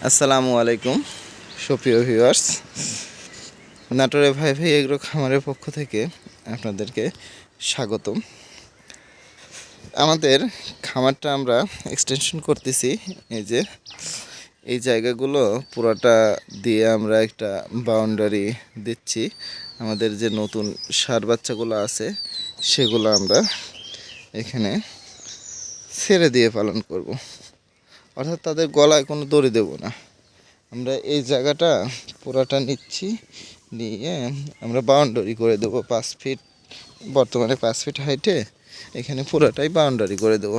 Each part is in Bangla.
আসসালামু আলাইকুম সুপ্রিয় ভিউয়ার্স, নাটোরে ভাই ভাই এগ্রো খামারের পক্ষ থেকে আপনাদেরকে স্বাগতম। আমাদের খামারটা আমরা এক্সটেনশন করতেছি। এই জায়গাগুলো পুরোটা দিয়ে আমরা একটা বাউন্ডারি দিচ্ছি। আমাদের যে নতুন ষাঁড় বাচ্চাগুলো আছে সেগুলো আমরা এখানে ছেড়ে দিয়ে পালন করব, অর্থাৎ তাদের গলায় কোনো দড়ি দেব না। আমরা এই জায়গাটা পুরাটা নিচ্ছি, নিয়ে আমরা বাউন্ডারি করে দেবো 5 ফিট, বর্তমানে 5 ফিট হাইটে এখানে পুরাটাই বাউন্ডারি করে দেবো।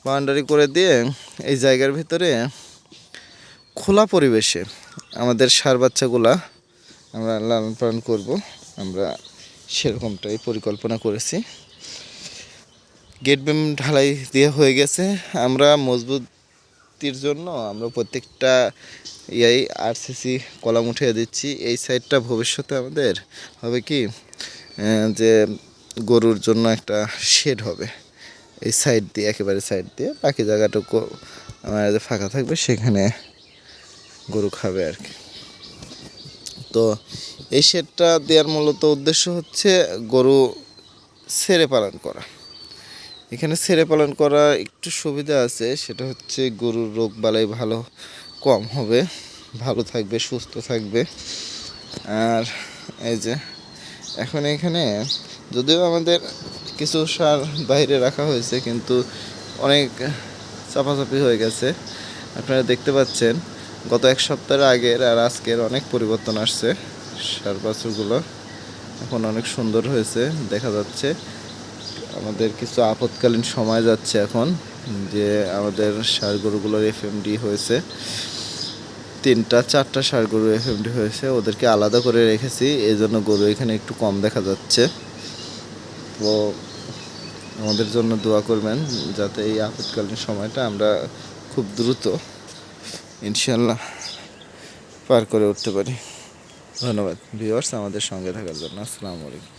বাউন্ডারি করে দিয়ে এই জায়গার ভিতরে খোলা পরিবেশে আমাদের ষাঁড় বাচ্চাগুলা আমরা লালন পালন করব। আমরা সেরকমটাই পরিকল্পনা করেছি। গেট বেম ঢালাই দেওয়া হয়ে গেছে। আমরা মজবুতির জন্য আমরা প্রত্যেকটা আরসিসি কলাম উঠিয়ে দিচ্ছি। এই সাইডটা ভবিষ্যতে আমাদের হবে কি যে গরুর জন্য একটা শেড হবে এই সাইড দিয়ে, একেবারে সাইড দিয়ে। বাকি জায়গাটুকু আমাদের ফাঁকা থাকবে, সেখানে গরু খাবে আর কি। তো এই শেডটা দেওয়ার মূলত উদ্দেশ্য হচ্ছে গরু ছেড়ে পালন করা। এখানে ছেড়ে পালন করা একটু সুবিধা আছে, সেটা হচ্ছে গরুর রোগ বালাই ভালো কম হবে, ভালো থাকবে, সুস্থ থাকবে। আর এই যে এখন এখানে যদিও আমাদের কিছু সার বাইরে রাখা হয়েছে, কিন্তু অনেক চাপাচাপি হয়ে গেছে। আপনারা দেখতে পাচ্ছেন গত এক সপ্তাহের আগের আর আজকের অনেক পরিবর্তন আসছে। সার বাছুরগুলো এখন অনেক সুন্দর হয়েছে দেখা যাচ্ছে। আমাদের কিছু আপৎকালীন সময় যাচ্ছে এখন, যে আমাদের ষাঁড় গরুগুলোর এফএমডি হয়েছে, 3-4টা ষাঁড় গরু এফএমডি হয়েছে। ওদেরকে আলাদা করে রেখেছি, এই জন্য গরু এখানে একটু কম দেখা যাচ্ছে। তো আমাদের জন্য দোয়া করবেন যাতে এই আপৎকালীন সময়টা আমরা খুব দ্রুত ইনশাল্লাহ পার করে উঠতে পারি। ধন্যবাদ ভিউয়ার্স আমাদের সঙ্গে থাকার জন্য। আসসালামু আলাইকুম।